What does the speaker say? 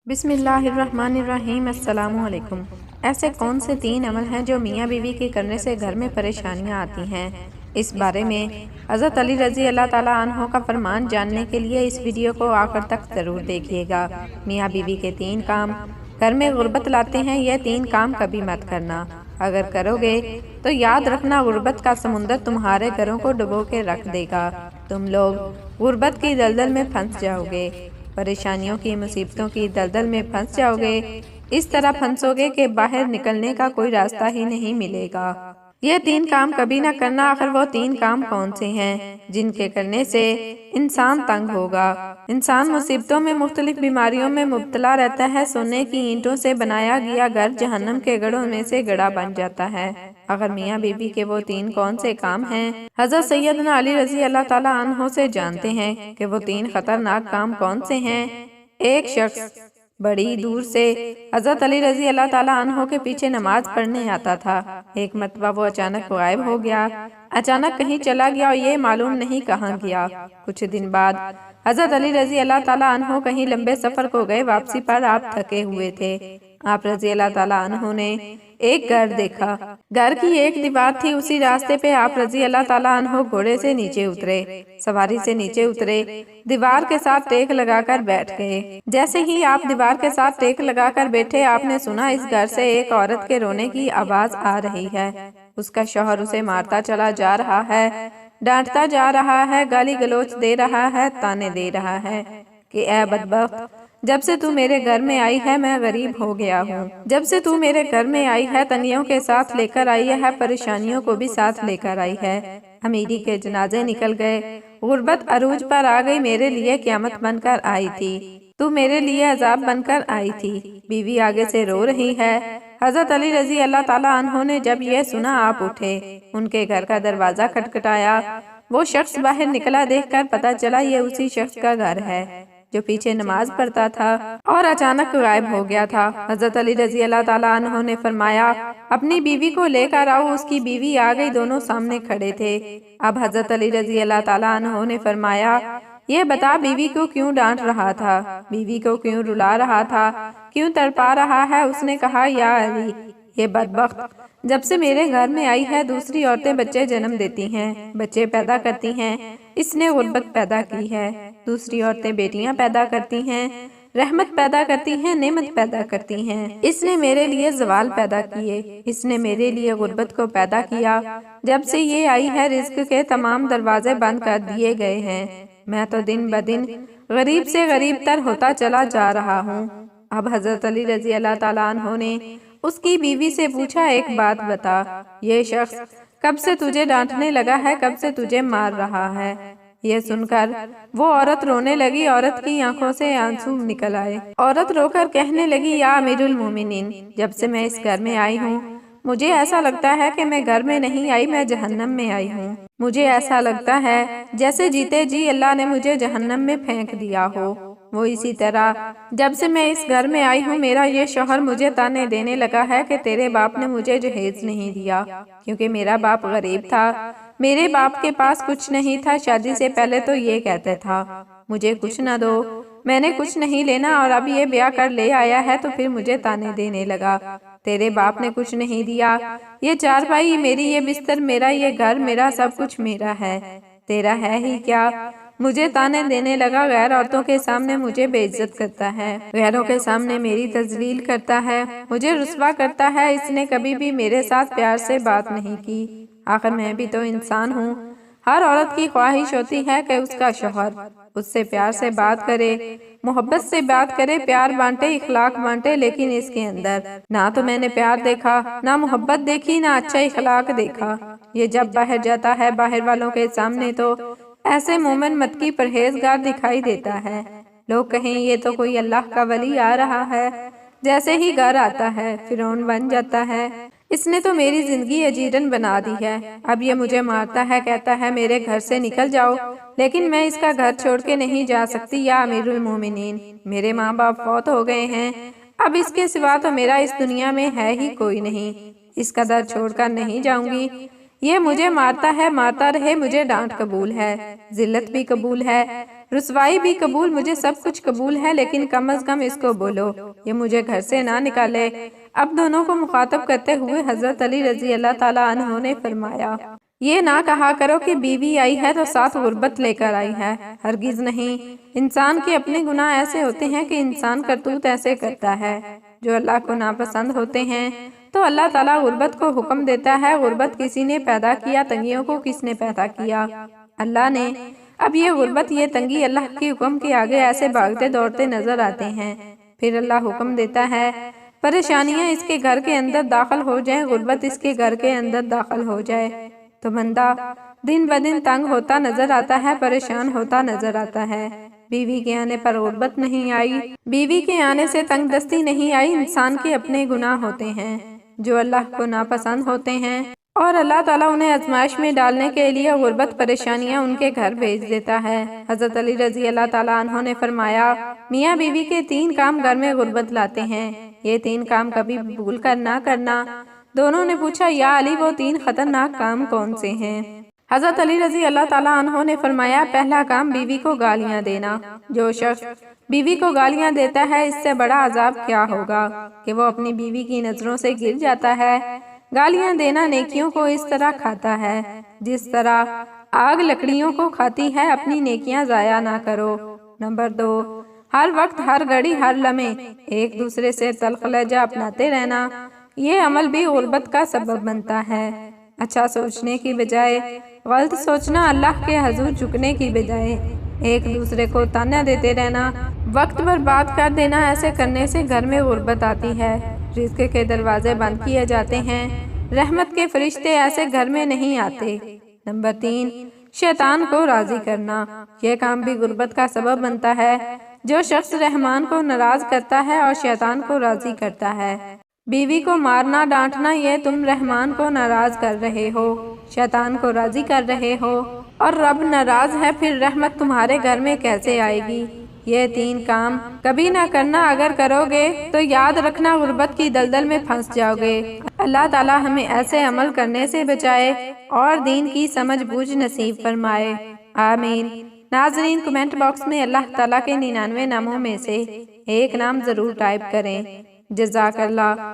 بسم اللہ الرحمن الرحیم۔ السلام علیکم۔ ایسے کون سے 3 عمل ہیں جو میاں بیوی کے کرنے سے گھر میں پریشانیاں آتی ہیں؟ اس بارے میں حضرت علی رضی اللہ تعالیٰ عنہ کا فرمان جاننے کے لیے اس ویڈیو کو آخر تک ضرور دیکھیے گا۔ میاں بیوی کے 3 کام گھر میں غربت لاتے ہیں۔ یہ 3 کام کبھی مت کرنا۔ اگر کرو گے تو یاد رکھنا غربت کا سمندر تمہارے گھروں کو ڈبو کے رکھ دے گا۔ تم لوگ غربت کی دلدل میں پھنس جاؤ گے، پریشانیوں کی، مصیبتوں کی دلدل میں پھنس جاؤ گے۔ اس طرح پھنسو گے کہ باہر نکلنے کا کوئی راستہ ہی نہیں ملے گا۔ یہ 3 کام کبھی نہ کرنا۔ آخر وہ 3 کام کون سے ہیں جن کے کرنے سے انسان تنگ ہوگا؟ انسان مصیبتوں میں، مختلف بیماریوں میں مبتلا رہتا ہے۔ سونے کی اینٹوں سے بنایا گیا گھر جہنم کے گڑھوں میں سے گڑھا بن جاتا ہے۔ اگر میاں بیوی کے وہ 3 کون سے کام ہیں، حضرت سیدنا علی رضی اللہ تعالیٰ عنہ سے جانتے ہیں کہ وہ 3 خطرناک کام کون سے ہیں۔ ایک شخص بڑی دور سے حضرت علی رضی اللہ تعالیٰ عنہ کے پیچھے نماز پڑھنے آتا تھا۔ ایک مرتبہ وہ اچانک غائب ہو گیا، اچانک کہیں چلا گیا اور یہ معلوم نہیں کہاں گیا۔ کچھ دن بعد حضرت علی رضی اللہ تعالیٰ عنہ کہیں لمبے سفر کو گئے۔ واپسی پر آپ تھکے ہوئے تھے۔ آپ رضی اللہ تعالیٰ عنہ نے ایک گھر دیکھا۔ گھر کی ایک دیوار تھی۔ اسی راستے پہ آپ رضی اللہ تعالیٰ عنہ گھوڑے سے نیچے اترے، سواری سے نیچے اترے، دیوار کے ساتھ ٹیک لگا کر بیٹھ گئے۔ جیسے ہی آپ دیوار کے ساتھ ٹیک لگا کر بیٹھے، آپ نے سنا اس گھر سے ایک عورت کے رونے کی آواز آ رہی ہے۔ اس کا شوہر اسے مارتا چلا جا رہا ہے، ڈانٹتا جا رہا ہے، گالی گلوچ دے رہا ہے، تانے دے رہا ہے کہ اے بدبخت، جب سے تو میرے گھر میں آئی ہے میں غریب ہو گیا ہوں۔ جب سے تو میرے گھر میں آئی ہے تنگیوں کے ساتھ لے کر آئی ہے، پریشانیوں کو بھی ساتھ لے کر آئی ہے۔ امیری کے جنازے نکل گئے، غربت عروج پر آ گئی، میرے لیے قیامت بن کر آئی تھی، تو میرے لیے عذاب بن کر آئی تھی۔ بیوی آگے سے رو رہی ہے۔ حضرت علی رضی اللہ تعالیٰ عنہ نے جب یہ سنا، آپ اٹھے، ان کے گھر کا دروازہ کھٹکھٹایا۔ وہ شخص باہر نکلا، دیکھ کر پتہ چلا یہ اسی شخص کا گھر ہے جو پیچھے نماز پڑھتا تھا اور اچانک غائب ہو گیا تھا۔ حضرت علی رضی اللہ تعالیٰ عنہ نے فرمایا، اپنی بیوی کو لے کر آؤ۔ اس کی بیوی آ گئی، دونوں سامنے کھڑے تھے۔ اب حضرت علی رضی اللہ تعالیٰ عنہ نے فرمایا، یہ بتا بیوی کو کیوں ڈانٹ رہا تھا، بیوی کو کیوں رلا رہا تھا، کیوں تڑپا رہا ہے؟ اس نے کہا، یا علی، یہ بدبخت جب سے میرے گھر میں آئی ہے دوسری عورتیں بچے جنم دیتی ہیں، بچے پیدا کرتی ہیں، اس نے غربت پیدا کی ہے۔ دوسری عورتیں بیٹیاں پیدا کرتی ہیں، رحمت پیدا کرتی ہیں، نعمت پیدا کرتی ہیں۔ اس نے میرے لیے زوال پیدا کیے، اس نے میرے لیے غربت کو پیدا کیا۔ جب سے یہ آئی ہے رزق کے تمام دروازے بند کر دیے گئے ہیں۔ میں تو دن بدن غریب سے غریب تر ہوتا چلا جا رہا ہوں۔ اب حضرت علی رضی اللہ تعالیٰ عنہ نے اس کی بیوی سے پوچھا، ایک بات بتا، یہ شخص کب سے تجھے ڈانٹنے لگا ہے، کب سے تجھے مار رہا ہے؟ یہ سن کر وہ عورت رونے لگی۔ عورت کی آنکھوں سے آنسو نکل آئے۔ عورت رو کر کہنے لگی، یا امیر المومنین، جب سے میں اس گھر میں آئی ہوں مجھے ایسا لگتا ہے کہ میں گھر میں نہیں آئی، میں جہنم میں آئی ہوں۔ مجھے ایسا لگتا ہے جیسے جیتے جی اللہ نے مجھے جہنم میں پھینک دیا ہو۔ وہ اسی طرح جب سے میں اس گھر میں آئی ہوں میرا یہ شوہر مجھے تانے دینے لگا ہے کہ تیرے باپ نے مجھے جہیز نہیں دیا، کیونکہ میرا باپ غریب تھا، میرے باپ کے پاس کچھ نہیں تھا۔ شادی سے پہلے تو یہ کہتے تھا، مجھے کچھ نہ دو، میں نے کچھ نہیں لینا، اور اب یہ بیاہ کر لے آیا ہے تو پھر مجھے تانے دینے لگا، تیرے باپ نے کچھ نہیں دیا، یہ چارپائی میری، یہ بستر میرا، یہ گھر میرا، سب کچھ میرا ہے، تیرا ہے ہی کیا؟ مجھے تانے دینے لگا، غیر عورتوں کے سامنے مجھے بے عزت کرتا ہے، غیروں کے سامنے میری تذلیل کرتا ہے، مجھے رسوا کرتا ہے۔ اس نے کبھی بھی میرے ساتھ پیار سے بات نہیں کی۔ آخر میں بھی تو انسان ہوں۔ ہر عورت کی خواہش ہوتی ہے کہ اس کا شوہر اس سے پیار سے بات کرے، محبت سے بات کرے، پیار بانٹے، اخلاق بانٹے، لیکن اس کے اندر نہ تو میں نے پیار دیکھا، نہ محبت دیکھی، نہ اچھا اخلاق دیکھا۔ یہ جب باہر جاتا ہے باہر والوں کے سامنے تو ایسے مومن متقی پرہیزگار دکھائی دیتا ہے۔ لوگ کہیں یہ تو کوئی اللہ کا ولی آ رہا ہے، جیسے ہی گھر آتا ہے فرعون بن جاتا ہے۔ اس نے تو میری زندگی اجیرن بنا دی ہے، اب یہ مجھے مارتا ہے، کہتا ہے میرے گھر سے نکل جاؤ، لیکن میں اس کا گھر چھوڑ کے نہیں جا سکتی۔ یا امیر المومنین، میرے ماں باپ فوت ہو گئے ہیں، اب اس کے سوا تو میرا اس دنیا میں ہے ہی کوئی نہیں، اس کا در چھوڑ کر نہیں جاؤں گی۔ یہ مجھے مارتا ہے، مارتا رہے، مجھے ڈانٹ قبول ہے، ذلت بھی قبول ہے، رسوائی بھی قبول، مجھے سب کچھ قبول ہے، لیکن کم از کم اس کو بولو یہ مجھے گھر سے نہ نکالے۔ اب دونوں کو مخاطب کرتے ہوئے حضرت علی رضی اللہ تعالیٰ عنہ نے فرمایا، یہ نہ کہا کرو کہ بیوی آئی ہے تو ساتھ غربت لے کر آئی ہے، ہرگز نہیں۔ انسان کے اپنے گناہ ایسے ہوتے ہیں کہ انسان کرتوت ایسے کرتا ہے جو اللہ کو ناپسند ہوتے ہیں، تو اللہ تعالیٰ غربت کو حکم دیتا ہے۔ غربت کسی نے پیدا کیا، تنگیوں کو کس نے پیدا کیا؟ اللہ نے۔ اب یہ غربت، یہ تنگی اللہ کے حکم کے آگے ایسے بھاگتے دوڑتے نظر آتے ہیں۔ پھر اللہ حکم دیتا ہے پریشانیاں اس کے گھر کے اندر داخل ہو جائیں، غربت اس کے گھر کے اندر داخل ہو جائے، تو بندہ دن بدن تنگ ہوتا نظر آتا ہے، پریشان ہوتا نظر آتا ہے۔ بیوی کے آنے پر غربت نہیں آئی، بیوی کے آنے سے تنگ دستی نہیں آئی، انسان کے اپنے گناہ ہوتے ہیں جو اللہ کو ناپسند ہوتے ہیں، اور اللہ تعالیٰ انہیں آزمائش میں ڈالنے کے لیے غربت پریشانیاں ان کے گھر بھیج دیتا ہے۔ حضرت علی رضی اللہ تعالیٰ عنہ نے فرمایا، میاں بیوی کے 3 کام گھر میں غربت لاتے ہیں، یہ 3 کام کبھی بھول کر نہ کرنا۔ دونوں نے پوچھا، یا علی وہ 3 خطرناک کام کون سے ہیں؟ حضرت علی رضی اللہ تعالیٰ عنہ نے فرمایا، پہلا کام بیوی کو گالیاں دینا۔ جو شخص بیوی کو گالیاں دیتا ہے، اس سے بڑا عذاب کیا ہوگا کہ وہ اپنی بیوی کی نظروں سے گر جاتا ہے۔ گالیاں دینا نیکیوں کو اس طرح کھاتا ہے جس طرح آگ لکڑیوں کو کھاتی ہے، اپنی نیکیاں ضائع نہ کرو۔ نمبر 2، ہر وقت، ہر گھڑی، ہر لمحے ایک دوسرے سے تلخ لہجہ اپناتے رہنا، یہ عمل بھی غربت کا سبب بنتا ہے۔ اچھا سوچنے کی بجائے غلط سوچنا، اللہ کے حضور جھکنے کی بجائے ایک دوسرے کو تانا دیتے رہنا، وقت برباد کر دینا، ایسے کرنے سے گھر میں غربت آتی ہے، رزق کے دروازے بند کیے جاتے ہیں، رحمت کے فرشتے ایسے گھر میں نہیں آتے۔ نمبر 3، شیطان کو راضی کرنا، یہ کام بھی غربت کا سبب بنتا ہے۔ جو شخص رحمان کو ناراض کرتا ہے اور شیطان کو راضی کرتا ہے، بیوی کو مارنا ڈانٹنا، یہ تم رحمان کو ناراض کر رہے ہو، شیطان کو راضی کر رہے ہو، اور رب ناراض ہے، پھر رحمت تمہارے گھر میں کیسے آئے گی؟ یہ 3 کام کبھی نہ کرنا، اگر کرو گے تو یاد رکھنا غربت کی دلدل میں پھنس جاؤ گے۔ اللہ تعالیٰ ہمیں ایسے عمل کرنے سے بچائے اور دین کی سمجھ بوجھ نصیب فرمائے، آمین۔ ناظرین، کمنٹ باکس میں اللہ تعالیٰ کے 99 ناموں میں سے ایک نام ضرور ٹائپ کریں۔ جزاک اللہ۔